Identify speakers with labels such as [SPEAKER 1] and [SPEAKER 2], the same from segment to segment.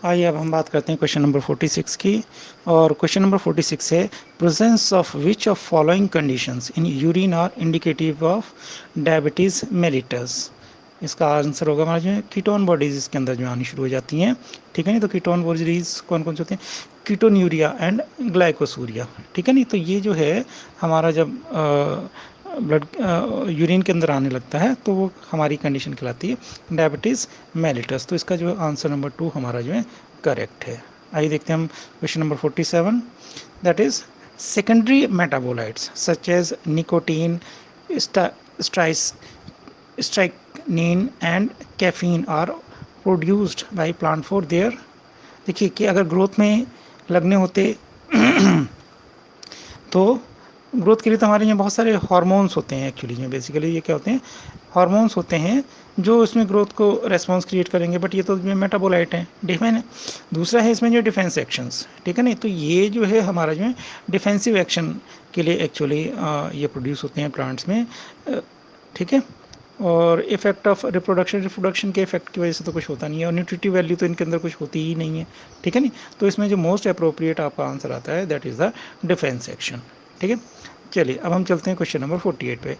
[SPEAKER 1] आइए अब हम बात करते हैं क्वेश्चन नंबर 46 की। और क्वेश्चन नंबर 46 है, presence of which of following conditions in urine are indicative of diabetes mellitus. इसका आंसर होगा हमारा जो है कीटोन बॉडीज इसके अंदर जो आनी शुरू हो जाती हैं। ठीक है नहीं, तो कीटोन बॉडीज कौन कौन से होते हैं? Ketonuria and glycosuria. ठीक है नहीं, तो ये जो है हमारा जब ब्लड यूरिन के अंदर आने लगता है तो वो हमारी कंडीशन कहलाती है डायबिटीज़ मेलिटस। तो इसका जो है आंसर नंबर 2 हमारा जो है करेक्ट है। आइए देखते हैं हम question number 47, that is secondary metabolites such as nicotine, strychnine and caffeine are produced by plant for their. देखिए कि अगर ग्रोथ में लगने होते तो ग्रोथ के लिए तो हमारे यहाँ बहुत सारे हार्मोन्स होते हैं। एक्चुअली में बेसिकली ये क्या होते हैं? हार्मोन्स होते हैं जो इसमें ग्रोथ को रेस्पॉन्स क्रिएट करेंगे, बट ये तो मेटाबोलाइट है, डिफेन है। दूसरा है इसमें जो डिफेंस एक्शंस, ठीक है नहीं, तो ये जो है हमारा जो है डिफेंसिव एक्शन के लिए एक्चुअली ये प्रोड्यूस होते हैं प्लांट्स में। ठीक है, और इफेक्ट ऑफ रिप्रोडक्शन के इफेक्ट की वजह से तो कुछ होता नहीं है, और न्यूट्रिटिव वैल्यू तो इनके अंदर कुछ होती ही नहीं है। ठीक है नहीं, तो इसमें जो मोस्ट अप्रोप्रिएट आपका आंसर आता है that is the defence action. ठीक है, चलिए अब हम चलते हैं क्वेश्चन नंबर 48 पे।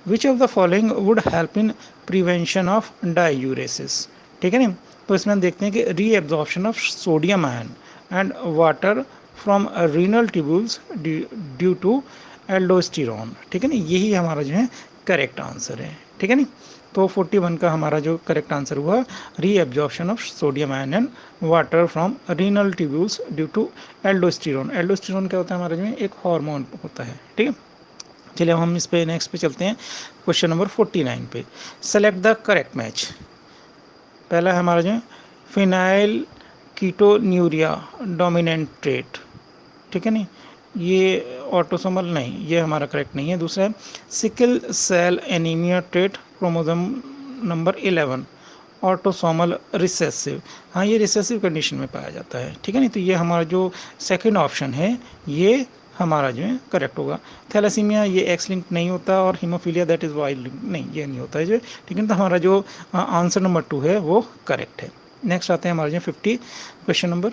[SPEAKER 1] Which of the following would help in prevention of diuresis. ठीक है नहीं, तो इसमें हम देखते हैं कि reabsorption of sodium ion and water from renal tubules due to aldosterone. ठीक है नहीं, यही हमारा जो है करेक्ट आंसर है। ठीक है नहीं, तो 41 का हमारा जो करेक्ट आंसर हुआ reabsorption of sodium ion and water from renal tubules due to aldosterone. Aldosterone क्या होता है? हमारा जो है एक हार्मोन होता है। ठीक है, चलिए अब हम इस पे नेक्स्ट पे चलते हैं क्वेश्चन नंबर 49 पे। Select the correct match. पहला है हमारा जो है फिनाइल कीटोन्यूरिया डोमिनेंट ट्रेट। ठीक है नहीं, ये ऑटोसोमल नहीं, ये हमारा करेक्ट नहीं है। दूसरा है sickle cell anaemia trait chromosome number 11 autosomal recessive. हाँ, ये रिसेसिव कंडीशन में पाया जाता है। ठीक है नहीं, तो ये हमारा जो सेकंड ऑप्शन है ये हमारा जो है करेक्ट होगा। थैलेसीमिया ये एक्स लिंक नहीं होता, और haemophilia that is why link नहीं, ये नहीं होता है जो। ठीक है, तो हमारा जो आंसर नंबर 2 है वो करेक्ट है। नेक्स्ट आते हैं हमारे जो 50 क्वेश्चन नंबर।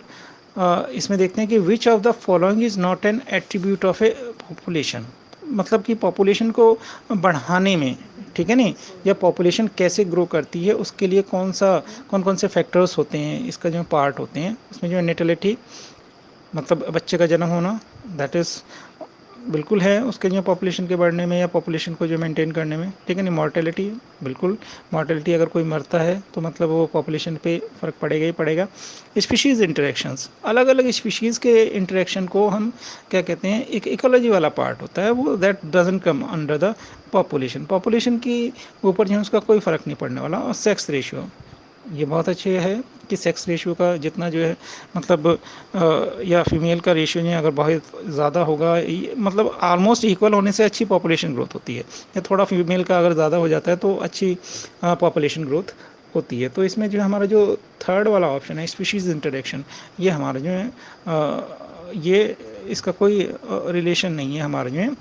[SPEAKER 1] इसमें देखते हैं कि विच of the following is not an attribute of A population. मतलब कि पॉपुलेशन को बढ़ाने में, ठीक है नहीं, या पॉपुलेशन कैसे ग्रो करती है उसके लिए कौन कौन से फैक्टर्स होते हैं, इसका जो पार्ट होते हैं। इसमें जो है नेटेलिटी, मतलब बच्चे का जन्म होना, दैट इज़ बिल्कुल है उसके जो पॉपुलेशन के बढ़ने में या पॉपुलेशन को जो मेंटेन करने में। ठीक है नहीं, मॉर्टेलिटी, बिल्कुल मॉर्टेलिटी, अगर कोई मरता है तो मतलब वो पॉपुलेशन पे फ़र्क पड़ेगा ही पड़ेगा। स्पीशीज़ इंटरेक्शंस, अलग अलग स्पीशीज़ के इंटरेक्शन को हम क्या कहते हैं, एक इकोलॉजी वाला पार्ट होता है वो, that doesn't come under the population. Population की ऊपर जो है उसका कोई फ़र्क नहीं पड़ने वाला। और सेक्स रेशियो, ये बहुत अच्छे है कि सेक्स रेशियो का जितना जो है मतलब या फीमेल का रेशियो जो है अगर बहुत ज़्यादा होगा, मतलब ऑलमोस्ट इक्वल होने से अच्छी पॉपुलेशन ग्रोथ होती है, या थोड़ा फीमेल का अगर ज़्यादा हो जाता है तो अच्छी पॉपुलेशन ग्रोथ होती है। तो इसमें जो हमारा जो थर्ड वाला ऑप्शन है स्पीशीज़ इंटरेक्शन, ये हमारा जो है ये इसका कोई रिलेशन नहीं है हमारा जो है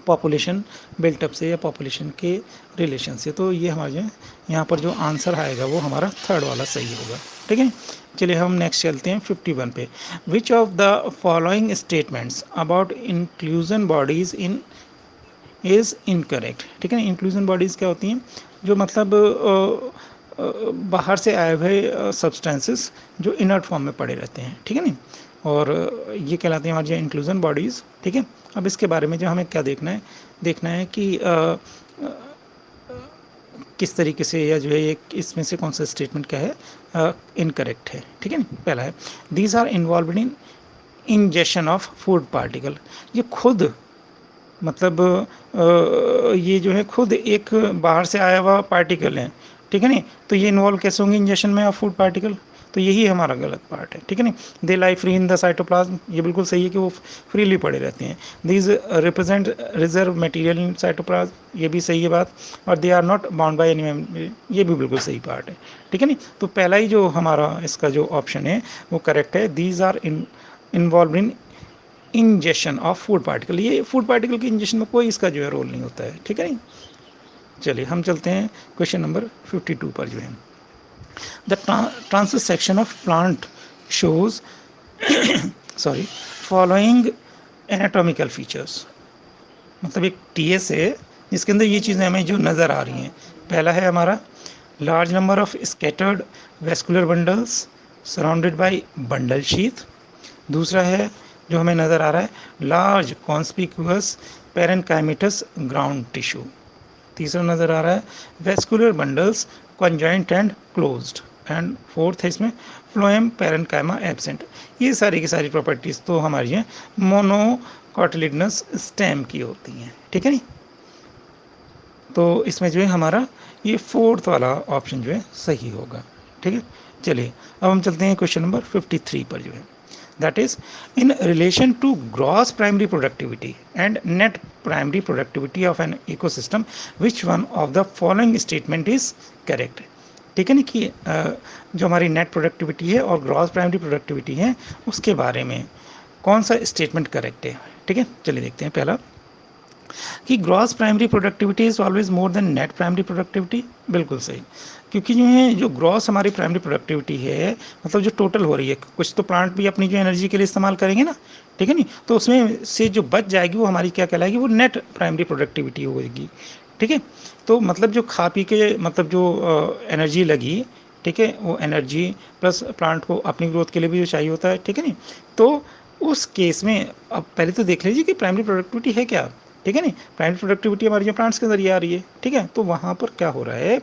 [SPEAKER 1] पॉपुलेशन बिल्टअप से या पॉपुलेशन के रिलेशन से। तो ये हमारा जो है यहाँ पर जो आंसर आएगा वो हमारा थर्ड वाला सही होगा। ठीक है, चलिए हम नेक्स्ट चलते हैं 51 पे। Which of the following statements about inclusion bodies in is incorrect. ठीक है, इंक्लूजन बॉडीज़ क्या होती हैं? जो मतलब बाहर से आए हुए सब्सटेंसेस जो इनर्ट फॉर्म में पड़े रहते हैं। ठीक है नहीं, और ये कहलाते हैं हमारे जो इंक्लूजन बॉडीज़। ठीक है, अब इसके बारे में जो हमें क्या देखना है कि किस तरीके से, या जो है ये इसमें से कौन सा स्टेटमेंट क्या है इनकरेक्ट है। ठीक है नहीं, पहला है these are involve in ingestion of food particle. ये खुद मतलब ये जो है खुद एक बाहर से आया हुआ पार्टिकल है। ठीक है नहीं, तो ये इन्वॉल्व कैसे होंगे इंजेक्शन में ऑफ फूड पार्टिकल? तो यही हमारा गलत पार्ट है। ठीक है नहीं, दे लाई फ्री इन द साइटोप्लाज्म, ये बिल्कुल सही है कि वो फ्रीली पड़े रहते हैं। These represent reserve material in cytoplasm, ये भी सही है बात। और they are not bound by any membrane, ये भी बिल्कुल सही पार्ट है। ठीक है नहीं, तो पहला ही जो हमारा इसका जो ऑप्शन है वो करेक्ट है, these are involve in injection of food particle. ये फूड पार्टिकल के इंजेक्शन में कोई इसका जो है रोल नहीं होता है। ठीक है नहीं, चलिए हम चलते हैं क्वेश्चन नंबर 52 पर जो है the transection of plant shows sorry following anatomical features. मतलब एक टीएस है जिसके अंदर ये चीज़ें हमें जो नज़र आ रही हैं। पहला है हमारा large number of scattered vascular bundles surrounded by bundle sheath. दूसरा है जो हमें नज़र आ रहा है large conspicuous parenchymatous ground tissue. तीसरा नज़र आ रहा है vascular bundles conjoint and closed. And fourth है इसमें फ्लोएम पेरेनकाइमा एब्सेंट। ये सारी की सारी प्रॉपर्टीज़ तो हमारी हैं मोनोकॉटिलिडनस स्टेम की होती हैं, ठीक है नी। तो इसमें जो है हमारा ये फोर्थ वाला ऑप्शन जो है सही होगा, ठीक है। चलिए अब हम चलते हैं क्वेश्चन नंबर 53 पर जो है, that is in relation to gross primary productivity and net primary productivity of an ecosystem which one of the following statement is correct। ठीक है ना कि जो हमारी नेट प्रोडक्टिविटी है और ग्रॉस प्राइमरी प्रोडक्टिविटी है उसके बारे में कौन सा स्टेटमेंट करेक्ट है, ठीक है। चलिए देखते हैं पहला कि gross primary productivity is always more than net primary productivity. बिल्कुल सही, क्योंकि जो है जो ग्रॉस हमारी प्राइमरी प्रोडक्टिविटी है मतलब जो टोटल हो रही है, कुछ तो प्लांट भी अपनी जो एनर्जी के लिए इस्तेमाल करेंगे ना, ठीक है नी, तो उसमें से जो बच जाएगी वो हमारी क्या कहलाएगी, वो नेट प्राइमरी प्रोडक्टिविटी होगी, ठीक है। तो मतलब जो खा पी के मतलब जो एनर्जी लगी, ठीक है, वो एनर्जी प्लस प्लांट को अपनी ग्रोथ के लिए भी जो चाहिए होता है, ठीक है नी। तो उस केस में अब पहले तो देख लीजिए कि प्राइमरी प्रोडक्टिविटी है क्या, ठीक है नी। प्राइमरी प्रोडक्टिविटी हमारी जो प्लांट्स के जरिए आ रही है, ठीक है। तो वहाँ पर क्या हो रहा है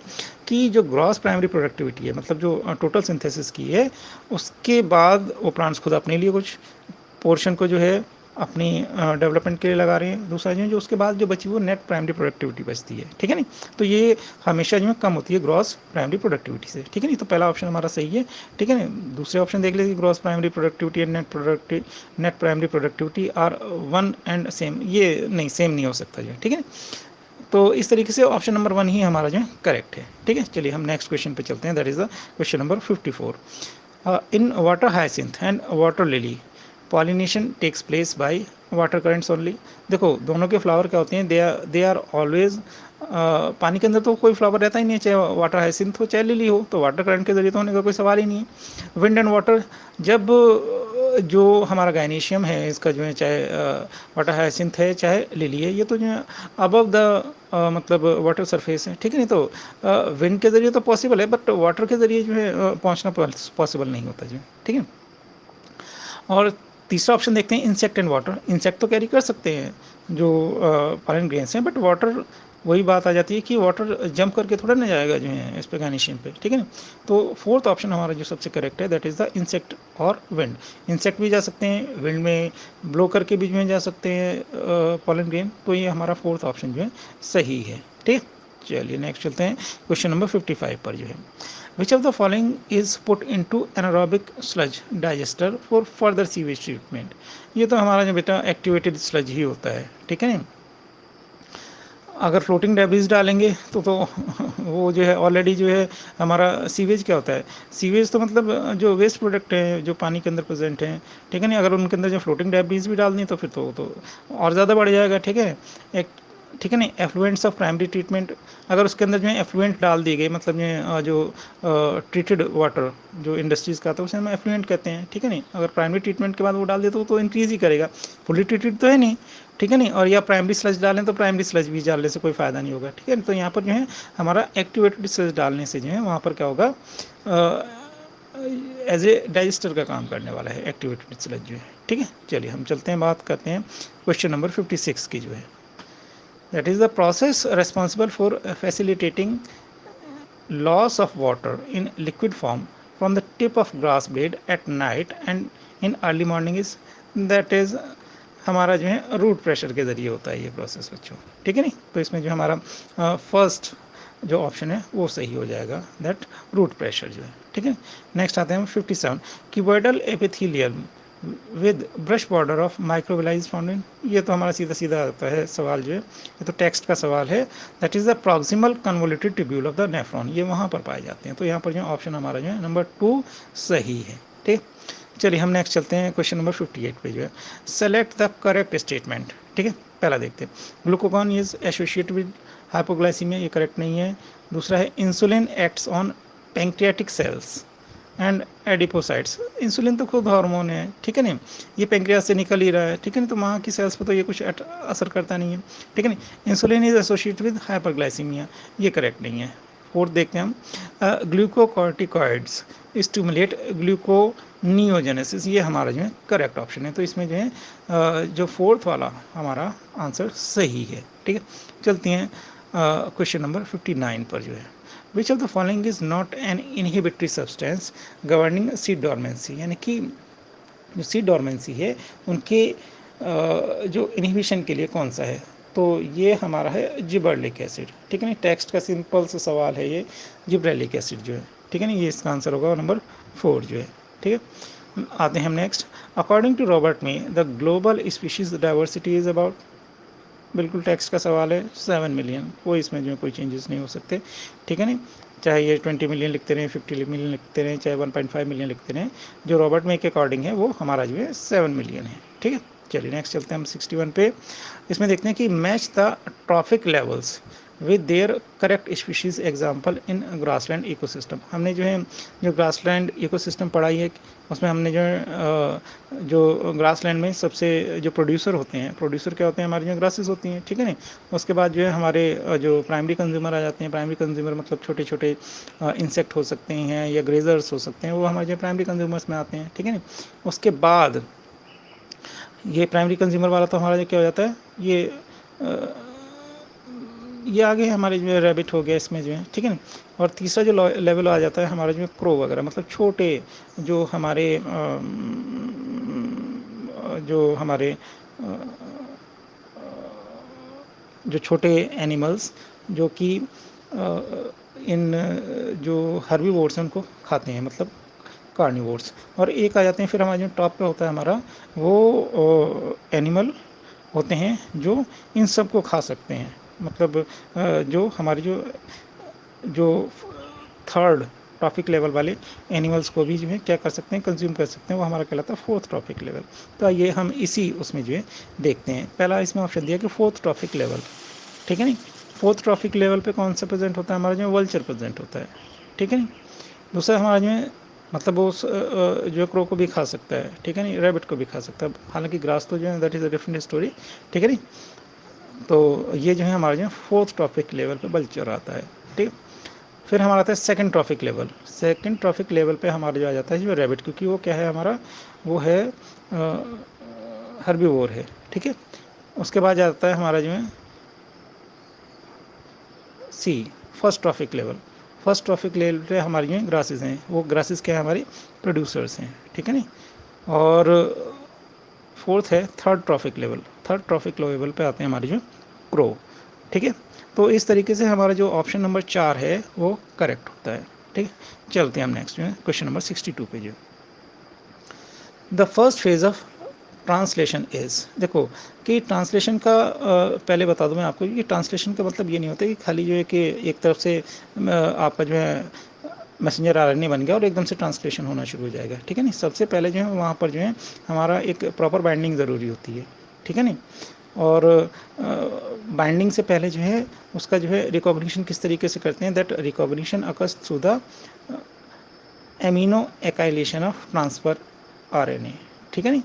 [SPEAKER 1] कि जो ग्रॉस प्राइमरी प्रोडक्टिविटी है मतलब जो टोटल सिंथेसिस की है, उसके बाद वो प्लांट्स खुद अपने लिए कुछ पोर्शन को जो है अपनी डेवलपमेंट के लिए लगा रहे हैं। दूसरा जो उसके बाद जो बची वो नेट प्राइमरी प्रोडक्टिविटी बचती है, ठीक है नी। तो ये हमेशा जो है कम होती है ग्रॉस प्राइमरी प्रोडक्टिविटी से, ठीक है नी। तो पहला ऑप्शन हमारा सही है, ठीक है ना। दूसरे ऑप्शन देख लीजिए gross primary productivity and net primary productivity are one and same, ये नहीं सेम नहीं हो सकता जो, ठीक है। तो इस तरीके से ऑप्शन नंबर 1 ही हमारा जो है करेक्ट है, ठीक है। चलिए हम नेक्स्ट क्वेश्चन पे चलते हैं, that is the question number 54। In water hyacinth and water lily pollination takes place by water currents only. देखो दोनों के फ्लावर क्या होते हैं, दे आर ऑलवेज पानी के अंदर तो कोई फ्लावर रहता ही नहीं है, चाहे वाटर हाइसिंथ हो चाहे लिली हो, तो वाटर करंट के जरिए तो होने का कोई सवाल ही नहीं है। विंड एंड वाटर, जब जो हमारा गायनीशियम है इसका जो है चाहे वाटर हाइसिंथ है चाहे लिली है, ये तो जो है अबव द मतलब वाटर सरफेस है, ठीक है। नहीं तो विंड के जरिए तो पॉसिबल है, बट वाटर के जरिए जो है पहुंचना पॉसिबल नहीं होता जो, ठीक है। और तीसरा ऑप्शन देखते हैं इंसेक्ट एंड वाटर। इंसेक्ट तो कैरी कर सकते हैं जो पॉलन ग्रेन्स हैं, बट वाटर वही बात आ जाती है कि वाटर जंप करके थोड़ा ना जाएगा जो है इस पे गार्निशिंग पे, ठीक है ना। तो फोर्थ ऑप्शन हमारा जो सबसे करेक्ट है दैट इज़ द इंसेक्ट और विंड। इंसेक्ट भी जा सकते हैं, विंड में ब्लो करके भी जो है जा सकते हैं पॉलन ग्रेन। तो ये हमारा फोर्थ ऑप्शन जो है सही है, ठीक है। चलिए नेक्स्ट चलते हैं क्वेश्चन नंबर 55 पर जो है, विच of the following is put into anaerobic sludge digester for further sewage treatment. ये तो हमारा जो बेटा एक्टिवेटेड स्लज ही होता है, ठीक है ना। अगर फ्लोटिंग डेब्रिस डालेंगे तो वो जो है ऑलरेडी जो है हमारा सीवेज क्या होता है, सीवेज तो मतलब जो वेस्ट प्रोडक्ट है जो पानी के अंदर प्रेजेंट है, ठीक है ना। अगर उनके अंदर जो फ्लोटिंग डेब्रिस भी डाल दी तो फिर तो और ज़्यादा बढ़ जाएगा, ठीक है। एक ठीक है ना, एफ्लुएंट्स ऑफ प्राइमरी ट्रीटमेंट, अगर उसके अंदर जो है एफ्लुएंट डाल दिए गए मतलब जो ट्रीटेड वाटर जो इंडस्ट्रीज़ का आता है उसे हम एफ्लुएंट कहते हैं, ठीक है नहीं। अगर प्राइमरी ट्रीटमेंट के बाद वो डाल दे तो इंक्रीज़ ही करेगा, फुली ट्रीटेड तो है नहीं, ठीक है नहीं। और या प्राइमरी स्लज डालें तो प्राइमरी स्लज भी डालने से कोई फ़ायदा नहीं होगा, ठीक है। तो यहाँ पर जो है हमारा एक्टिवेटेड स्लज डालने से जो है वहाँ पर क्या होगा, एज ए डाइजेस्टर का काम करने वाला है एक्टिवेटेड स्लज जो है, ठीक है। चलिए हम चलते हैं, बात करते हैं क्वेश्चन नंबर 56 की जो है, that is the process responsible for facilitating loss of water in liquid form from the tip of grass blade at night and in early morning is that is हमारा जो है रूट प्रेशर के ज़रिए होता है ये प्रोसेस बच्चों, ठीक है नहीं। तो इसमें जो हमारा फर्स्ट जो ऑप्शन है वो सही हो जाएगा, दैट रूट प्रेशर जो है, ठीक है। नेक्स्ट आते हैं हम 57, cuboidal epithelium with brush border of microvilli found. ये तो हमारा सीधा सीधा आता है सवाल जो है, ये तो टेक्स्ट का सवाल है। That is the proximal convoluted tubule of the nephron, ये वहाँ पर पाए जाते हैं। तो यहाँ पर जो ऑप्शन हमारा जो है नंबर 2 सही है, ठीक। चलिए हम नेक्स्ट चलते हैं क्वेश्चन नंबर 58 पे जो है, सेलेक्ट द करेक्ट स्टेटमेंट, ठीक है। पहला देखते हैं, glucagon is associated with hypoglycaemia, ये करेक्ट नहीं है। दूसरा है insulin acts on pancreatic cells, and adipocytes. Insulin तो खुद हार्मोन है, ठीक है नहीं, ये पेंक्रियास से निकल ही रहा है, ठीक है नहीं, तो वहाँ की सेल्स पर तो ये कुछ असर करता नहीं है, ठीक है नहीं। Insulin is associated with hyperglycaemia, ये करेक्ट नहीं है। फोर्थ देखते हैं हम, ग्लूकोकॉर्टिकॉइड्स स्टिमुलेट ग्लूकोनियोजेनेसिस, ये हमारा जो है करेक्ट ऑप्शन है। तो इसमें जो है जो फोर्थ वाला हमारा आंसर सही है, ठीक है। चलते हैं क्वेश्चन नंबर 59 पर जो है, विच of the following is not an inhibitory substance governing seed dormancy, यानी कि जो सीड डॉर्मेंसी है उनके जो इनहिबिशन के लिए कौन सा है, तो ये हमारा है जिबरेलिक एसिड, ठीक है ना। टेक्स्ट का सिंपल सा सवाल है ये, जिबरेलिक एसिड जो है, ठीक है ना, ये इसका आंसर होगा नंबर 4 जो है, ठीक है। आते हैं हम नेक्स्ट, अकॉर्डिंग टू रॉबर्ट में the global species diversity is about, बिल्कुल टेक्स्ट का सवाल है, 7 मिलियन, कोई इसमें जो कोई चेंजेस नहीं हो सकते, ठीक है नहीं, चाहे ये 20 मिलियन लिखते रहें, 50 मिलियन लिखते रहें, चाहे 1.5 मिलियन लिखते रहें, जो रॉबर्ट में के अकॉर्डिंग है वो हमारा जो है 7 मिलियन है, ठीक है। चलिए नेक्स्ट चलते हैं हम 61 पे। इसमें देखते हैं कि match the trophic levels with their correct species example in grassland ecosystem. हमने जो है जो ग्रासलैंड इकोसिस्टम पढ़ाई है, उसमें हमने जो है जो ग्रासलैंड में सबसे जो प्रोड्यूसर होते हैं, प्रोड्यूसर क्या होते हैं, हमारी जो ग्रासेस होती हैं, ठीक है ना। उसके बाद जो है हमारे जो प्राइमरी कंज्यूमर आ जाते हैं, प्राइमरी कंज्यूमर मतलब छोटे छोटे इंसेक्ट हो सकते हैं या ग्रेजर्स हो सकते हैं, वो हमारे जो प्राइमरी कंज्यूमर्स में आते हैं, ठीक है ना। उसके बाद ये प्राइमरी कंज्यूमर वाला तो हमारा जो क्या हो जाता है, ये आगे हमारे जो रैबिट हो गया इसमें जो है, ठीक है ना। और तीसरा जो लेवल आ जाता है हमारा जो क्रो वगैरह, मतलब छोटे जो हमारे जो छोटे एनिमल्स जो कि इन जो हर्बीवोर्स हैं उनको खाते हैं, मतलब कार्निवोर्स। और एक आ जाते हैं फिर हमारे जो टॉप पे होता है हमारा वो एनिमल होते हैं जो इन सब को खा सकते हैं, मतलब जो हमारी जो थर्ड ट्रॉफिक लेवल वाले एनिमल्स को भी जो है क्या कर सकते हैं, कंज्यूम कर सकते हैं, वो हमारा कहलाता है फोर्थ ट्रॉफिक लेवल। तो ये हम इसी उसमें जो है देखते हैं, पहला इसमें ऑप्शन दिया कि फोर्थ ट्रॉफिक लेवल, ठीक है नहीं। फोर्थ ट्रॉफिक लेवल पे कौन सा प्रेजेंट होता है, हमारा जो वल्चर प्रेजेंट होता है, ठीक है नहीं। दूसरा हमारा जो है मतलब वो जो क्रो को भी खा सकता है, ठीक है नहीं, रैबिट को भी खा सकता है, हालांकि ग्रास तो जो है that is a different story, ठीक है नहीं। तो ये जो है हमारा जो है फोर्थ ट्रॉफिक लेवल पे वल्चर आता है, ठीक। फिर हमारा आता है second trophic level. Second trophic level पे हमारा जो आ जाता है जो रैबिट, क्योंकि वो क्या है हमारा, वो है हर्बीवोर है, ठीक है। उसके बाद आता है हमारा जो है C, first trophic level. First trophic level पे हमारी जो ग्रासेस हैं, वो ग्रासेस क्या है हमारी प्रोड्यूसर्स हैं, ठीक है नहीं। और फोर्थ है third trophic level. Third trophic level पे आते हैं हमारे जो क्रो, ठीक है। तो इस तरीके से हमारा जो ऑप्शन नंबर 4 है वो करेक्ट होता है, ठीक है। चलते हैं हम नेक्स्ट में क्वेश्चन नंबर 62 पे जो the first phase of translation is, देखो कि ट्रांसलेशन का पहले बता दूं मैं आपको कि ट्रांसलेशन का मतलब ये नहीं होता कि खाली जो है कि एक तरफ से आपका जो है मैसेंजर आरएनए बन गया और एकदम से ट्रांसलेशन होना शुरू हो जाएगा, ठीक है नहीं। सबसे पहले जो है वहाँ पर जो है हमारा एक प्रॉपर बाइंडिंग ज़रूरी होती है, ठीक है नहीं। और बाइंडिंग से पहले जो है उसका जो है रिकॉग्निशन किस तरीके से करते हैं, that recognition occurs through the amino acylation of transfer RNA, ठीक है नहीं।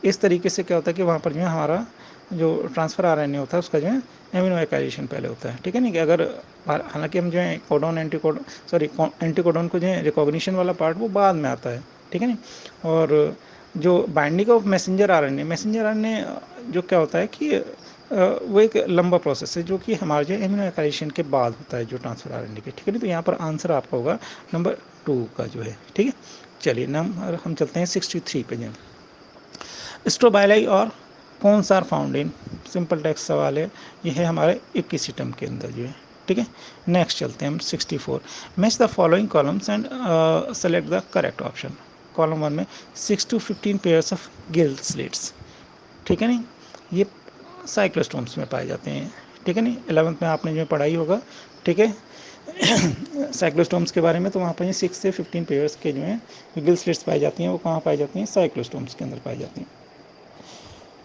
[SPEAKER 1] इस तरीके से क्या होता है कि वहाँ पर जो है हमारा जो ट्रांसफ़र आरएनए होता है उसका जो है एमिनो एकाइलेशन पहले होता है, ठीक है नहीं। कि अगर हालांकि हम जो है कोडोन एंटीकोडोन को जो है रिकॉग्निशन वाला पार्ट वो बाद में आता है, ठीक है नहीं। और जो बाइंडिंग ऑफ मैसेंजर आरएनए जो क्या होता है कि वो एक लंबा प्रोसेस है जो कि हमारे जो एमिनो एकाइलेशन के बाद होता है जो ट्रांसफ़र आरएनए के, ठीक है नहीं। तो यहाँ पर आंसर आपका होगा नंबर 2 का जो है, ठीक है। चलिए हम चलते हैं 63 पे जो स्ट्रोबाइलाई और कौन are found in, simple text सवाल है, ये है हमारे इक्कीसिटम के अंदर जो है, ठीक है। नेक्स्ट चलते हैं हम 64, match the following columns and select the correct option. Column 1 में 6 to 15 pairs of gill slits, ठीक है नहीं, ये साइक्लोस्टोम्स में पाए जाते हैं, ठीक है नहीं। 11th में आपने जो पढ़ाई होगा, ठीक है साइक्लोस्टोम्स के बारे में, तो वहाँ पर 6 से 15 पेयर्स के जो हैं गिल स्लिट्स पाई जाती हैं, वो कहाँ पाई जाती हैं, साइक्लोस्टोम्स के अंदर पाई जाती हैं।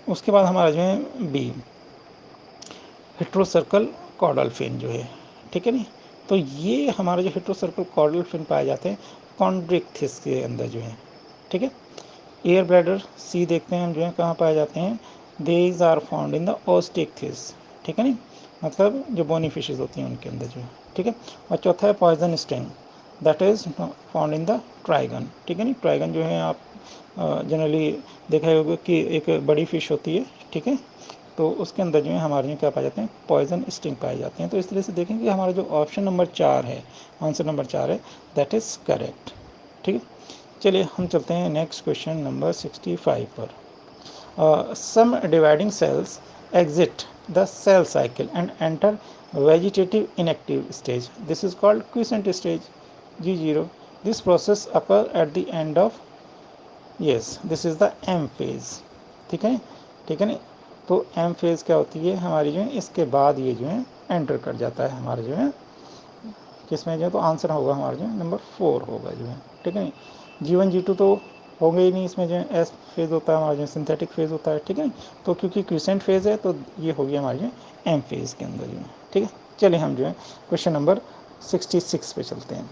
[SPEAKER 1] उसके बाद हमारा जो है बी, हेट्रोसर्कल कॉर्डल फिन जो है, ठीक है नहीं। तो ये हमारा जो हेट्रोसर्कल कॉर्डल फिन पाए जाते हैं कॉन्ड्रिक्थिस के अंदर जो है, ठीक है। एयर ब्लैडर सी देखते हैं हम जो है कहाँ पाए जाते हैं, these are found in the Osteichthyes, ठीक है नहीं, मतलब जो बोनी फिशेज होती हैं उनके अंदर जो है, ठीक है। और चौथा है poison sting, that is found in the Trygon, ठीक है नहीं। ट्राइगन जो है आप जनरली देखा होगा कि एक बड़ी फिश होती है, ठीक है, तो उसके अंदर जो है हमारे यहाँ क्या पाए जाते हैं, पॉइजन स्टिंग पाए जाते हैं। तो इस तरह से देखें कि हमारा जो ऑप्शन नंबर 4 है, आंसर नंबर 4 है, दैट इज़ करेक्ट, ठीक है। चलिए हम चलते हैं नेक्स्ट क्वेश्चन नंबर 65 पर। Some dividing cells exit the cell cycle and enter vegetative inactive stage, this is called quiescent stage G0. This process occur at the end of, yes this is the M phase, ठीक है, ठीक है नहीं। तो M phase क्या होती है हमारी जो है, इसके बाद ये जो है एंटर कर जाता है हमारा जो है किसमें जो है, तो आंसर होगा हमारा जो है नंबर 4 होगा जो है, ठीक है नहीं। G1 G2 तो होंगे ही नहीं, इसमें जो है एस फेज होता है हमारा जो सिंथेटिक फेज होता है, ठीक है। तो क्योंकि क्रिसेंट फेज है तो ये होगी हमारी जो एम फेज के अंदर जो है, ठीक है। चलिए हम जो है क्वेश्चन नंबर 66 पे चलते हैं।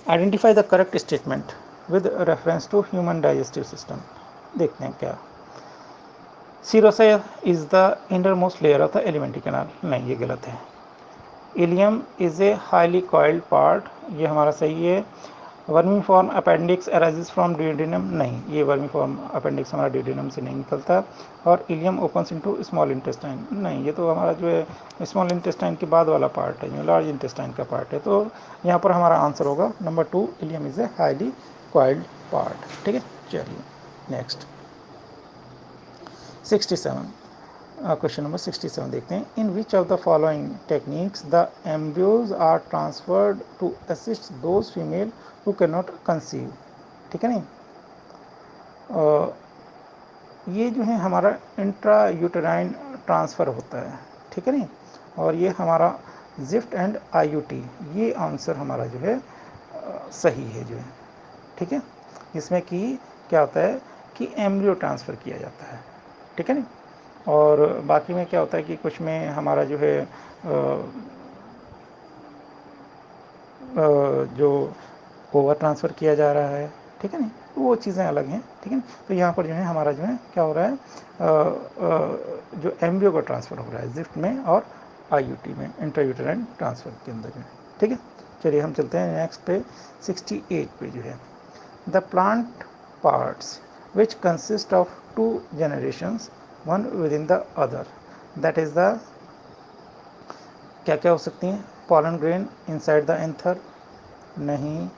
[SPEAKER 1] Identify the correct statement with reference to human digestive system, देखते हैं क्या। Serosa is the inner most layer of the alimentary canal, नहीं ये गलत है। Ileum is a highly coiled part, ये हमारा सही है। Vermiform appendix arises from duodenum, नहीं ये वर्मीफॉर्म अपेंडिक्स हमारा ड्यूडेनम से नहीं निकलता। और ileum opens into small intestine, नहीं ये तो हमारा जो है स्मॉल इंटेस्टाइन के बाद वाला पार्ट है, जो लार्ज इंटेस्टाइन का पार्ट है। तो यहाँ पर हमारा आंसर होगा number 2, ilium is a highly coiled part, ठीक है। चलिए नेक्स्ट 67, क्वेश्चन नंबर 67 देखते हैं। In which of the following techniques the embryos are transferred to assist those female who can not conceive, ठीक है नहीं। ये जो है हमारा इंट्रा यूटेराइन ट्रांसफ़र होता है, ठीक है नहीं। और ये हमारा जिफ्ट एंड आईयूटी, ये आंसर हमारा जो है सही है जो है, ठीक है। इसमें कि क्या होता है कि एम्ब्रियो ट्रांसफ़र किया जाता है, ठीक है नहीं। और बाकी में क्या होता है कि कुछ में हमारा जो है जो ओवर ट्रांसफ़र किया जा रहा है, ठीक है नहीं, तो वो चीज़ें अलग हैं, ठीक है। तो यहाँ पर जो है हमारा जो है क्या हो रहा है, जो एम्ब्रियो का ट्रांसफ़र हो रहा है जिफ्ट में और आईयूटी में, इंट्रायूटेराइन ट्रांसफ़र के अंदर जो है, ठीक है। चलिए हम चलते हैं नेक्स्ट पे 68 पे जो है, the plant parts which consist of 2 generations one within the other, that is the, क्या क्या हो सकती हैं, pollen grain inside the anther, नहीं।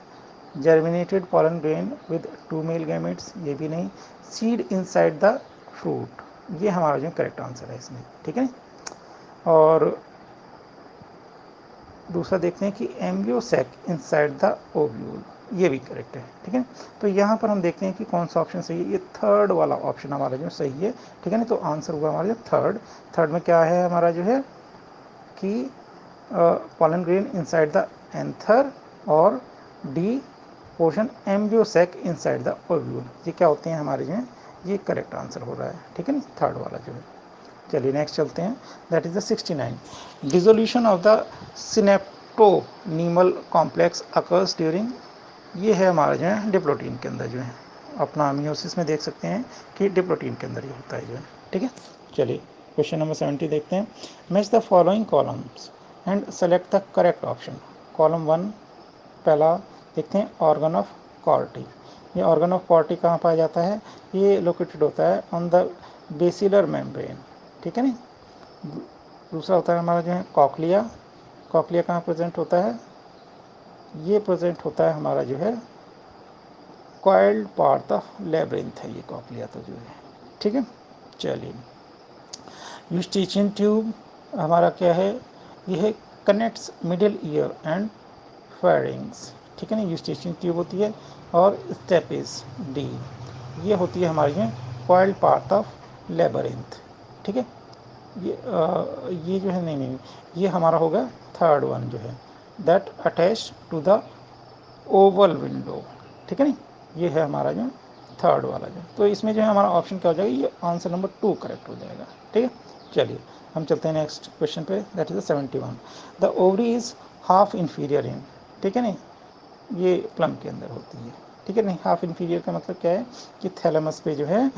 [SPEAKER 1] Germinated pollen grain with 2 male gametes, ये भी नहीं। सीड इनसाइड द फ्रूट, ये हमारा जो करेक्ट आंसर है इसमें, ठीक है। और दूसरा देखते हैं कि embryo sac inside the ovule, ये भी करेक्ट है, ठीक है। तो यहाँ पर हम देखते हैं कि कौन सा ऑप्शन सही है, ये थर्ड वाला ऑप्शन हमारा जो सही है, ठीक है ना। तो आंसर हुआ हमारा जो थर्ड में क्या है हमारा जो है कि pollen grain inside the anther, और D portion embryo sac inside the ovule, ये क्या होते हैं हमारे जो हैं, ये करेक्ट आंसर हो रहा है, ठीक है ना, थर्ड वाला जो है। चलिए नेक्स्ट चलते हैं, that is the 69, dissolution of the synaptonemal complex occurs during, ये है हमारा जो है डिप्लोटीन के अंदर जो है, अपना मियोसिस में देख सकते हैं कि डिप्लोटीन के अंदर ये होता है जो है, ठीक है। चलिए क्वेश्चन नंबर 70 देखते हैं। Match the following columns and select the correct option. Column 1 पहला देखते हैं, ऑर्गन ऑफ कॉर्टी। ये ऑर्गन ऑफ कॉर्टी कहाँ पाया जाता है, ये लोकेटेड होता है ऑन द बेसिलर मेम्ब्रेन, ठीक है नहीं। दूसरा होता है हमारा जो है कॉकलिया, कॉकलिया कहाँ प्रेजेंट होता है, ये प्रेजेंट होता है हमारा जो है कॉइल्ड पार्ट ऑफ लेब्रिंथ है ये कॉकलिया, तो जो है, ठीक है। चलिए यूस्टेचियन ट्यूब हमारा क्या है, ये है connects middle ear and pharynx, ठीक है ना, यूस्टेचियन ट्यूब होती है। और स्टेपिस डी, ये होती है हमारी में कॉइल्ड पार्ट ऑफ लेबरिंथ, ठीक है। ये जो है नहीं, ये हमारा होगा थर्ड वन जो है, that attach to the oval window, ठीक है नहीं, ये है हमारा जो थर्ड वाला जो। तो इसमें जो है हमारा ऑप्शन क्या हो जाएगा, ये आंसर नंबर 2 करेक्ट हो जाएगा, ठीक है। चलिए हम चलते हैं नेक्स्ट क्वेश्चन पे, that is the 71, the ovary is half inferior इन, ठीक है नहीं, ये प्लम के अंदर होती है, ठीक है। नहीं, हाफ इन्फीरियर का मतलब क्या है कि थैलेमस पे जो है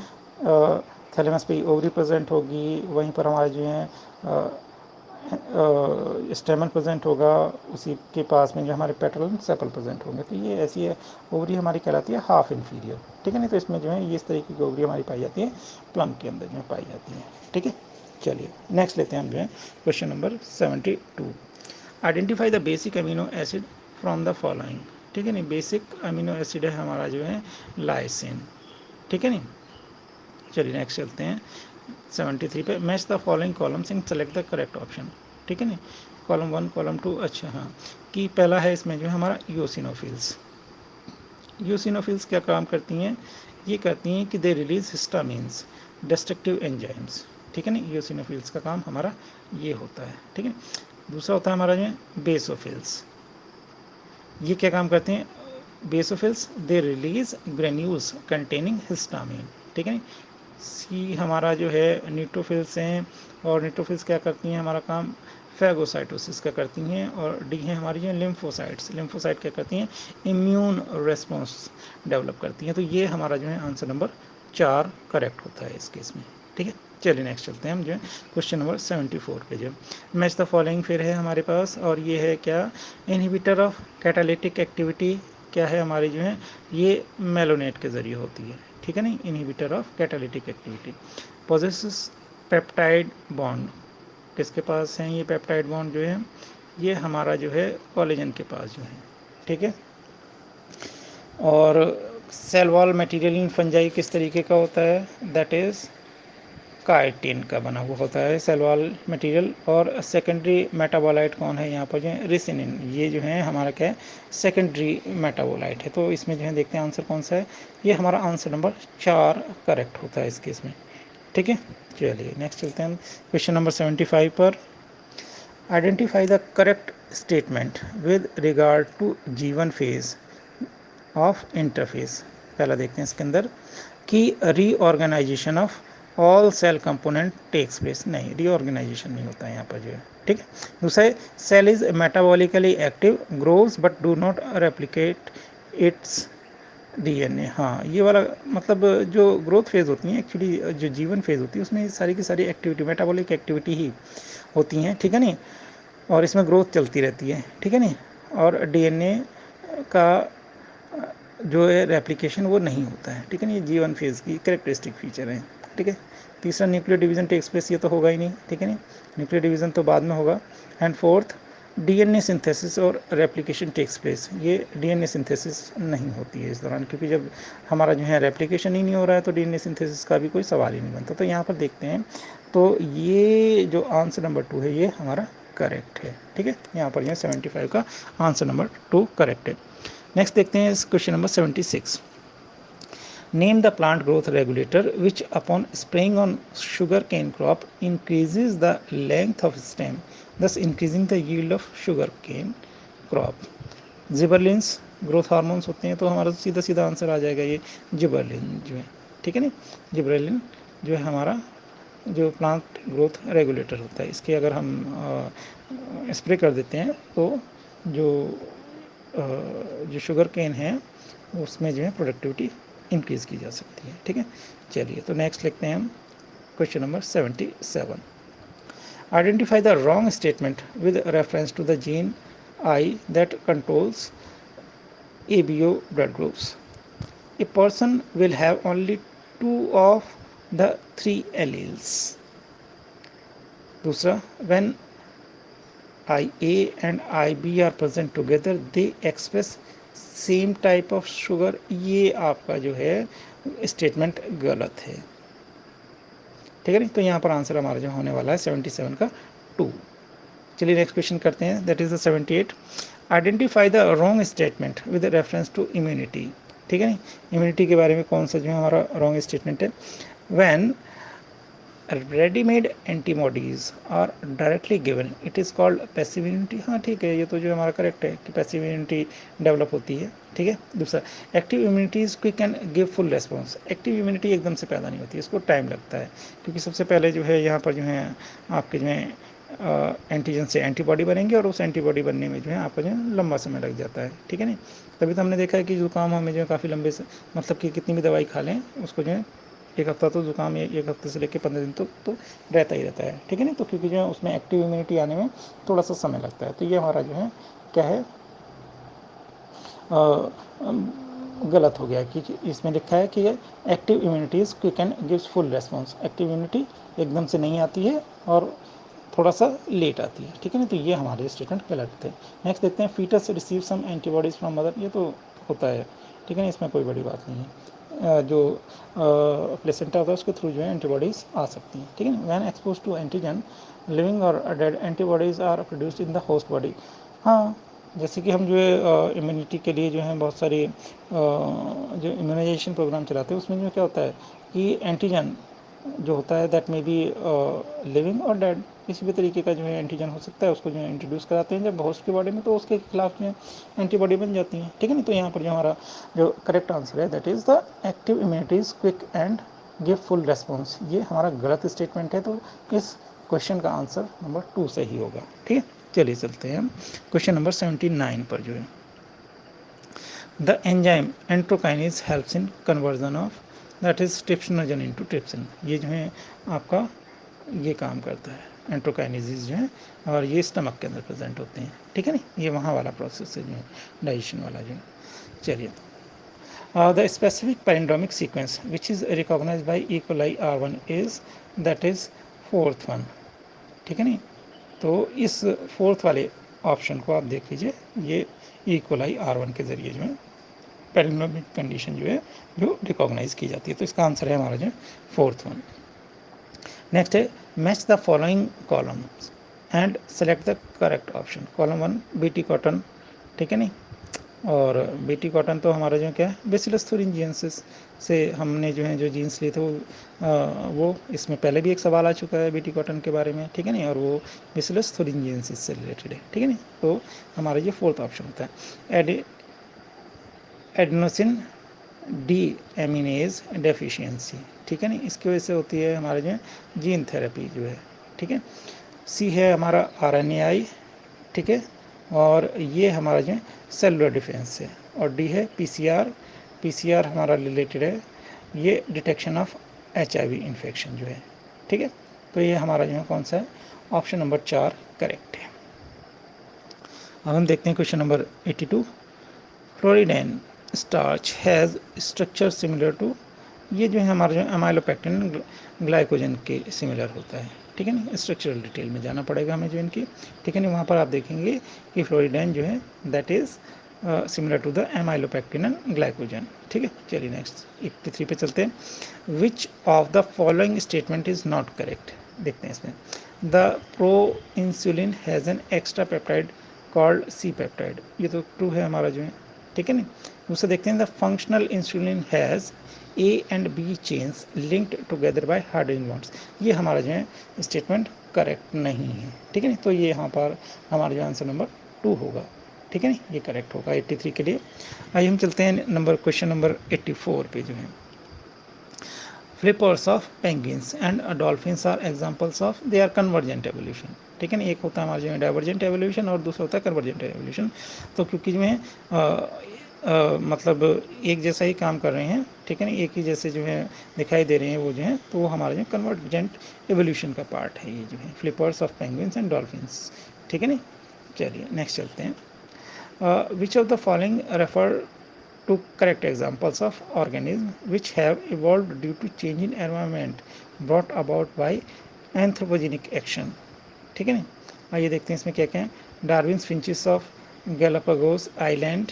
[SPEAKER 1] थैलेमस पे ओवरी प्रेजेंट होगी, वहीं पर हमारे जो है स्टेमन प्रेजेंट होगा, उसी के पास में जो हमारे पेटल एंड सेपल प्रेजेंट होंगे। तो ये ऐसी है ओवरी हमारी कहलाती है हाफ इन्फीरियर, ठीक है। नहीं तो इसमें जो है ये इस तरीके की ओवरी हमारी पाई जाती है प्लम के अंदर जो पाई जाती है, ठीक है। चलिए नेक्स्ट लेते हैं हम जो है question number 72। Identify the basic amino acid from the following, ठीक है। नहीं, बेसिक अमीनो एसिड है हमारा जो है लाइसिन, ठीक है। नहीं, चलिए नेक्स्ट चलते हैं 73 पे। Match the following columns and select the correct option, ठीक है। नहीं, कॉलम 1 कॉलम 2, अच्छा हाँ, कि पहला है इसमें जो है हमारा यूसिनोफिल्स। यूसिनोफिल्स क्या काम करती हैं, ये कहती हैं कि they release histamines destructive enzymes, ठीक है। नहीं, यूसिनोफिल्स का काम हमारा ये होता है, ठीक है। दूसरा होता है हमारा जो है बेसोफिल्स, ये क्या काम करते हैं, basophils they release granules containing histamine, ठीक है। सी हमारा जो है न्यूट्रोफिल्स हैं, और न्यूट्रोफिल्स क्या करती हैं, हमारा काम फैगोसाइटोसिस का करती हैं। और डी है हमारी जो लिम्फोसाइट्स, लिम्फोसाइट क्या करती हैं, इम्यून रेस्पॉन्स डेवलप करती हैं। तो ये हमारा जो है आंसर नंबर 4 करेक्ट होता है इस केस में, ठीक है। चलिए नेक्स्ट चलते हैं हम जो है क्वेश्चन नंबर 74 पे। जो मैच द फॉलोइंग फिर है हमारे पास, और ये है क्या, इनहिबिटर ऑफ कैटालिटिक एक्टिविटी क्या है हमारी जो है, ये मेलोनेट के ज़रिए होती है, ठीक है। नहीं, inhibitor of catalytic activity. Possesses peptide bond, किसके पास हैं ये पेप्टाइड बॉन्ड जो है, ये हमारा जो है कोलेजन के पास जो है, ठीक है। और cell wall material in fungi किस तरीके का होता है, दैट इज़ काइटिन का बना हुआ होता है सेल वॉल मटेरियल। और सेकेंडरी मेटाबोलाइट कौन है यहाँ पर जो है, रिसिनिन, ये जो है हमारा क्या है, सेकेंडरी मेटाबोलाइट है। तो इसमें जो है देखते हैं आंसर कौन सा है, ये हमारा आंसर नंबर 4 करेक्ट होता है इस केस में, ठीक है। चलिए नेक्स्ट चलते हैं क्वेश्चन नंबर 75 पर। Identify the correct statement with regard to G one phase of interphase. पहला देखते हैं इसके अंदर कि reorganisation of all cell component takes place, नहीं, रीऑर्गेनाइजेशन नहीं होता है यहाँ पर जो है, ठीक है। दूसरा है cell is metabolically active, grows but do not replicate its DNA. हाँ, ये वाला मतलब जो ग्रोथ फेज़ होती है एक्चुअली, जो जीवन फेज़ होती है उसमें सारी की सारी एक्टिविटी मेटाबॉलिक एक्टिविटी ही होती हैं, ठीक है। नहीं, और इसमें ग्रोथ चलती रहती है, ठीक है। नहीं, और डीएनए का जो है रेप्लिकेशन वो नहीं होता है, ठीक है। नहीं, ये जीवन फेज़ की करेक्टरिस्टिक फीचर है, ठीक है। तीसरा न्यूक्लियर डिवीजन टेक्स प्लेस, ये तो होगा ही नहीं, ठीक है। नहीं, न्यूक्लियर डिवीजन तो बाद में होगा। एंड फोर्थ डीएनए सिंथेसिस और रेप्लिकेशन टेक्स प्लेस, ये डीएनए सिंथेसिस नहीं होती है इस दौरान, क्योंकि जब हमारा जो है रेप्लिकेशन ही नहीं हो रहा है तो डीएनए सिंथेसिस का भी कोई सवाल ही नहीं बनता। तो यहाँ पर देखते हैं, तो ये जो आंसर नंबर 2 है ये हमारा करेक्ट है, ठीक है। यहाँ पर यह 75 का आंसर नंबर 2 करेक्ट है। नेक्स्ट देखते हैं इस question number 76। Name the plant growth regulator which upon spraying on sugar cane crop increases the length of stem thus increasing the yield of sugar cane crop। Gibberellins growth hormones होते हैं, तो हमारा सीधा सीधा answer आ जाएगा ये gibberellin जो है, ठीक है। नहीं, जिबरलिन जो है हमारा जो प्लांट ग्रोथ रेगुलेटर होता है, इसके अगर हम स्प्रे कर देते हैं तो जो शुगर केन है उसमें जो है प्रोडक्टिविटी इंक्रीज़ की जा सकती है, ठीक है। चलिए तो नेक्स्ट लिखते हैं हम question number 77। Identify the wrong statement with reference to the gene I that controls ABO blood groups. A person will have only 2 of the 3 alleles. दूसरा, when IA and IB are present together, they express same type of sugar। ये आपका जो है statement गलत है, ठीक है। नहीं, तो यहाँ पर आंसर हमारा जो होने वाला है 77 का 2। चलिए नेक्स्ट क्वेश्चन करते हैं, that is the 78। Identify the wrong statement with reference to immunity, ठीक है। नहीं, इम्यूनिटी के बारे में कौन सा जो है हमारा रॉन्ग स्टेटमेंट है, when readymade antibodies are directly given it is called passive immunity. हाँ ठीक है, ये तो जो हमारा करेक्ट है कि पैसिव इम्यूनिटी डेवलप होती है, ठीक है। दूसरा, active immunity is quick can give full response. Active immunity एकदम से पैदा नहीं होती है, इसको टाइम लगता है, क्योंकि सबसे पहले जो है यहाँ पर जो है आपके जो है एंटीजन से एंटीबॉडी बनेंगे और उस एंटीबॉडी बनने में जो है आपका जो है लंबा समय लग जाता है, ठीक है नहीं। तभी तो हमने देखा है कि जुकाम हमें जो है काफ़ी लंबे से, मतलब कि कितनी भी दवाई खा लें उसको जो है एक हफ्ता तो जुकाम, एक हफ्ते से लेकर 15 दिन तो रहता ही रहता है, ठीक है नहीं। तो क्योंकि जो है उसमें एक्टिव इम्यूनिटी आने में थोड़ा सा समय लगता है। तो ये हमारा जो है क्या है, गलत हो गया कि इसमें लिखा है कि active immunity is quick and gives full response. Active immunity एकदम से नहीं आती है और थोड़ा सा लेट आती है, ठीक है ना। तो ये हमारे स्टेटमेंट गलत थे। नेक्स्ट देखते हैं, foetus receive some antibodies from mother. ये तो होता है, ठीक है ना, इसमें कोई बड़ी बात नहीं है। जो प्लेसेंटा होता है उसके थ्रू जो है एंटीबॉडीज़ आ सकती हैं, ठीक है ना। When expose to antigen living और dead antibodies are produced in the host body. हाँ, जैसे कि हम जो है इम्यूनिटी के लिए जो है बहुत सारी जो इम्यूनाइजेशन प्रोग्राम चलाते हैं उसमें जो क्या होता है कि एंटीजन जो होता है दैट मे बी लिविंग और डेड, किसी भी तरीके का जो है एंटीजन हो सकता है, उसको जो है इंट्रोड्यूस कराते हैं जब होस्ट की बॉडी में, तो उसके खिलाफ में एंटीबॉडी बन जाती है, ठीक है ना। तो यहाँ पर जो हमारा जो करेक्ट आंसर है that is the active immunity is quick and give full response. ये हमारा गलत स्टेटमेंट है, तो इस क्वेश्चन का आंसर नंबर 2 सही होगा, ठीक है। चलिए चलते हैं हम क्वेश्चन नंबर 79 पर जो है, the enzyme enterokinase helps in conversion of that is trypsinogen into trypsin. ये जो है आपका ये काम करता है एंट्रोकाइनेसिस जो है, और ये स्टमक के अंदर प्रेजेंट होते हैं, ठीक है नहीं। ये वहाँ वाला प्रोसेस है जो है डाइजेशन वाला जो है। चलिए, the specific palindromic sequence which is recognised by E coli R1 is that is 4th one, ठीक है नहीं। तो इस 4th वाले ऑप्शन को आप देख लीजिए, ये ई कोलाई R1 के जरिए जो है पैलिंड्रोमिक कंडीशन जो है जो रिकॉग्नाइज की जाती है। तो इसका आंसर है हमारा जो 4th वन। नेक्स्ट है, match the following columns and select the correct option. Column 1 BT cotton, ठीक है नहीं। और बीटी कॉटन तो हमारा जो क्या है बेसिलस thuringiensis से हमने जो है जो जीन्स लिए थे वो इसमें पहले भी एक सवाल आ चुका है बीटी कॉटन के बारे में, ठीक है नहीं। और वो बेसिलस thuringiensis से रिलेटेड है, ठीक है नहीं। तो हमारा ये 4th ऑप्शन होता है। एडेनोसिन डी एमिनेज डेफिशिएंसी, ठीक है नहीं, इसकी वजह से होती है हमारे जो जीन थेरेपी जो है, ठीक है। सी है हमारा RNAi, ठीक है, और ये हमारा जो सेलुलर डिफेंस है। और डी है पीसीआर हमारा रिलेटेड है ये डिटेक्शन ऑफ HIV इन्फेक्शन जो है, ठीक है। तो ये हमारा जो है कौन सा है, ऑप्शन नंबर 4 करेक्ट है। अब हम देखते हैं question number 82, floridean starch has structure similar to. ये जो है हमारा जो अमाइलोपेक्टिन ग्लाइकोजन के सिमिलर होता है, ठीक है ना। स्ट्रक्चरल डिटेल में जाना पड़ेगा हमें जो इनकी, ठीक है ना। वहाँ पर आप देखेंगे कि फ्लोरिडेन जो है that is similar to the amylopectin and glycogen, ठीक है। चलिए नेक्स्ट 83 पे चलते हैं। Which of the following statement is not correct. देखते हैं इसमें, the pro insulin has an extra peptide called C peptide. ये तो ट्रू है हमारा जो है, ठीक है ना। दूसरा देखते हैं, the functional insulin has A and B chains linked together by hydrogen bonds. ये हमारा जो है स्टेटमेंट करेक्ट नहीं है, ठीक है ना। तो ये यहाँ पर हमारा जो आंसर नंबर 2 होगा, ठीक है ना, ये करेक्ट होगा 83 के लिए। आइए हम चलते हैं क्वेश्चन नंबर 84 पे जो है, flippers of penguins and dolphins are examples of they are convergent evolution, ठीक है ना। एक होता है हमारा जो है डाइवर्जेंट एवोल्यूशन और दूसरा होता है कन्वर्जेंट एवोल्यूशन। तो क्योंकि जो है मतलब एक जैसा ही काम कर रहे हैं, ठीक है ना, एक ही जैसे जो है दिखाई दे रहे हैं वो जो है, तो वो हमारा जो कन्वर्जेंट एवोल्यूशन का पार्ट है ये जो है flippers of penguins and dolphins, ठीक है ना। चलिए नेक्स्ट चलते हैं। Which of the following refer to correct examples of organisms which have evolved due to change in environment brought about by anthropogenic action, ठीक है ना। आइए देखते हैं इसमें क्या क्या है। Darwin's finches of Galapagos island,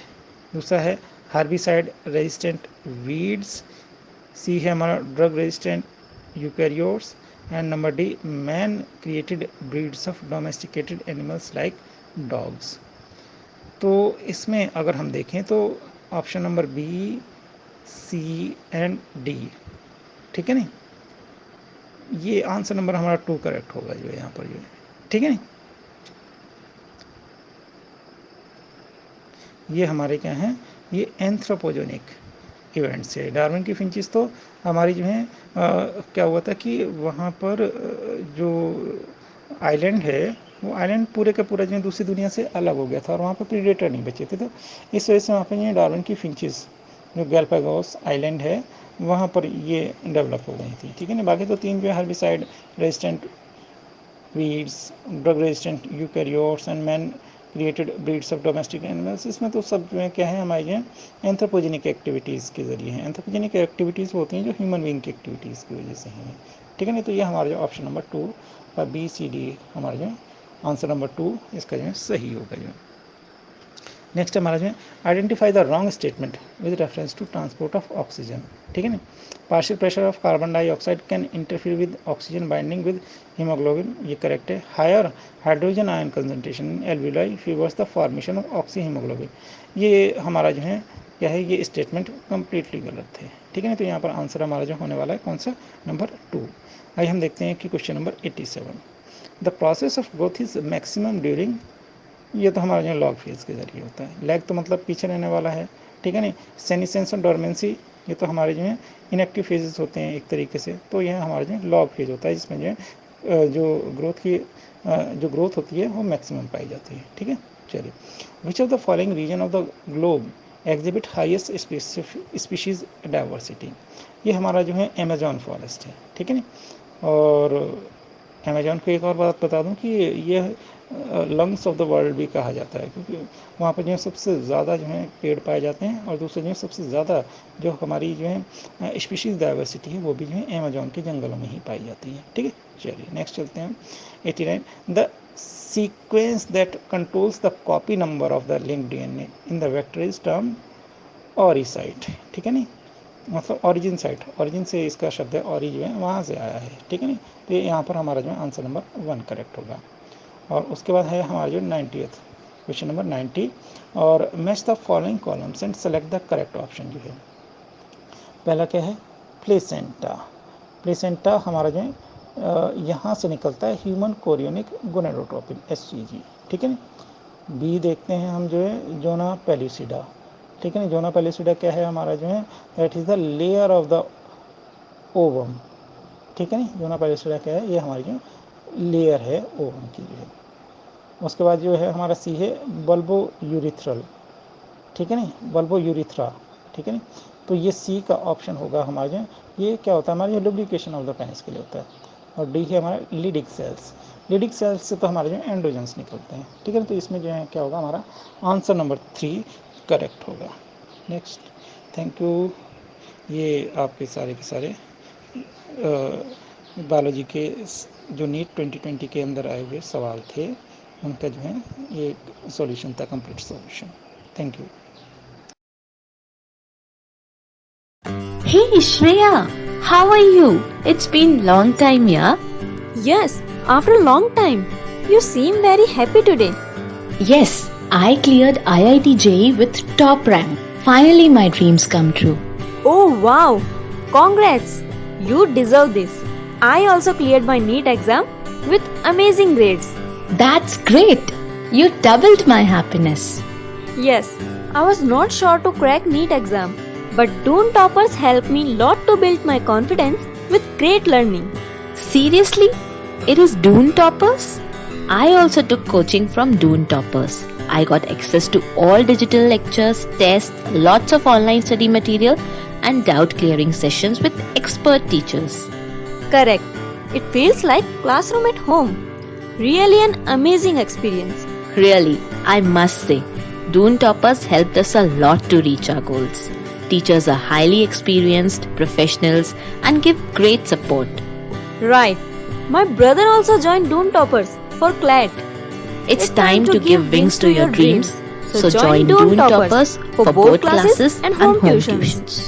[SPEAKER 1] दूसरा है हार्बिसाइड रेजिस्टेंट वीड्स, सी है हमारा drug resistant eukaryotes, and number D man created breeds of domesticated animals like dogs. तो इसमें अगर हम देखें तो option number B, C and D, ठीक है ना, ये आंसर नंबर हमारा 2 करेक्ट होगा जो है यहाँ पर जो है, ठीक है ना। ये हमारे क्या हैं, ये एंथ्रोपोजेनिक इवेंट्स है। डार्विन की फिंचेस तो हमारी जो है क्या हुआ था कि वहाँ पर जो आइलैंड है वो आइलैंड पूरे का पूरा जो दूसरी दुनिया से अलग हो गया था और वहाँ पर प्रीडेटर नहीं बचे थे, तो इस वजह से वहाँ पर ये डार्विन की फिंचेस जो गैलापागोस आइलैंड है वहाँ पर ये डेवलप हो गई थी, ठीक है ना। बाकी तो 3 जो है herbicide resistant weeds, drug resistant eukaryotes and man created breeds of domestic animals, इसमें तो सब जो है क्या है हमारे जो एंथ्रोपोजेनिक एक्टिविटीज़ के जरिए हैं। एंथ्रोपोजेनिक एक्टिविटीज़ होती हैं जो ह्यूमन बीइंग की एक्टिविटीज़ की वजह से हैं, ठीक है ना। तो ये हमारा जो ऑप्शन नंबर 2 और BCD हमारा जो आंसर नंबर 2 इसका जो है सही होगा। जो नेक्स्ट हमारा जो है identify the wrong statement with reference to transport of oxygen, ठीक है ना। Partial pressure of carbon dioxide can interfere with oxygen binding with haemoglobin, ये करेक्ट है। Higher hydrogen ion concentration in alveoli favours the formation of oxy haemoglobin, ये हमारा जो है क्या है, ये स्टेटमेंट कम्प्लीटली गलत है, ठीक है ना। तो यहाँ पर आंसर हमारा जो होने वाला है कौन सा, नंबर 2। आइए हम देखते हैं कि question number 87, the process of growth is maximum during, ये तो हमारा जो लॉग फेज के जरिए होता है। लैग तो मतलब पीछे रहने वाला है, ठीक है नहीं। सेनिसेंस और डोरमेंसी ये तो हमारे जो है इनएक्टिव फेजेस होते हैं एक तरीके से, तो यह हमारा जो लॉग फेज होता है जिसमें जो है जो ग्रोथ होती है वो मैक्सिमम पाई जाती है, ठीक है। चलिए, which of the following region of the globe exhibit highest species diversity, ये हमारा जो है अमेजॉन फॉरेस्ट है, ठीक है ना। और अमेजॉन को एक और बात बता दूं कि ये लंग्स ऑफ द वर्ल्ड भी कहा जाता है, क्योंकि वहाँ पर जो है सबसे ज़्यादा जो है पेड़ पाए जाते हैं, और दूसरे जो है सबसे ज़्यादा जो हमारी जो है स्पीशीज़ डाइवर्सिटी है वो भी जो है अमेजॉन के जंगलों में ही पाई जाती है, ठीक है। चलिए नेक्स्ट चलते हैं 89, the sequence that controls the copy number of the link DNA in the vector is term ऑरी site, ठीक है नहीं, मतलब ऑरिजिन साइट, ऑरिजिन से इसका शब्द है ऑरी जो है वहाँ से आया है, ठीक है नहीं। तो यहाँ पर हमारा जो है आंसर नंबर 1 करेक्ट होगा। और उसके बाद है हमारा जो 90th क्वेश्चन नंबर 90, और match the following columns and select the correct option. जो है पहला क्या है, प्लेसेंटा। प्लेसेंटा हमारा जो है यहाँ से निकलता है ह्यूमन कोरियोनिक गोनेडोट्रोपिन HCG, ठीक है ना। बी देखते हैं हम जो है जोना पेल्यूसिडा, ठीक है ना। जोना पेल्यूसिडा क्या है हमारा जो है, that is the layer of the ovum, ठीक है ना। जोना पेल्यूसिडा क्या है, ये हमारी जो लेयर है ओवम की जो है। उसके बाद जो है हमारा सी है बल्बो यूरिथ्रल, ठीक है ना, बल्बो यूरिथ्रा, ठीक है ना। तो ये सी का ऑप्शन होगा हमारा जो, ये क्या होता है हमारा जो लुब्रिकेशन ऑफ द पेनिस के लिए होता है। और डी है हमारा लीडिक सेल्स। लीडिक सेल्स से तो हमारे जो एंड्रोजन्स निकलते हैं, ठीक है ना। तो इसमें जो है क्या होगा, हमारा आंसर नंबर 3 करेक्ट होगा। Next, thank you. ये आपके सारे के सारे बायोलॉजी के जो नीट 2020 के अंदर आए हुए सवाल थे उनका जो है ये सॉल्यूशन था, complete solution. Thank you.
[SPEAKER 2] Hey Shreya, how are you? It's been long time, yeah?
[SPEAKER 3] Yes, after a long time. You seem very happy today.
[SPEAKER 2] Yes, I cleared IIT JEE with top rank. Finally my dreams come true.
[SPEAKER 3] Oh wow! Congrats! You deserve this. I also cleared my NEET exam with amazing grades.
[SPEAKER 2] That's great. You doubled my happiness.
[SPEAKER 3] Yes, I was not sure to crack NEET exam, but Doon Toppers helped me lot to build my confidence with great learning.
[SPEAKER 2] Seriously? It is Doon Toppers? I also took coaching from Doon Toppers. I got access to all digital lectures, tests, lots of online study material and doubt clearing sessions with expert teachers.
[SPEAKER 3] Correct. It feels like classroom at home. Really an amazing experience.
[SPEAKER 2] Really, I must say, Doon Toppers helped us a lot to reach our goals. Teachers are highly experienced, professionals and give great support.
[SPEAKER 3] Right. My brother also joined Doon Toppers for CLAT.
[SPEAKER 2] It's time to give wings to your dreams. So join Doon Toppers for both classes and home tuitions.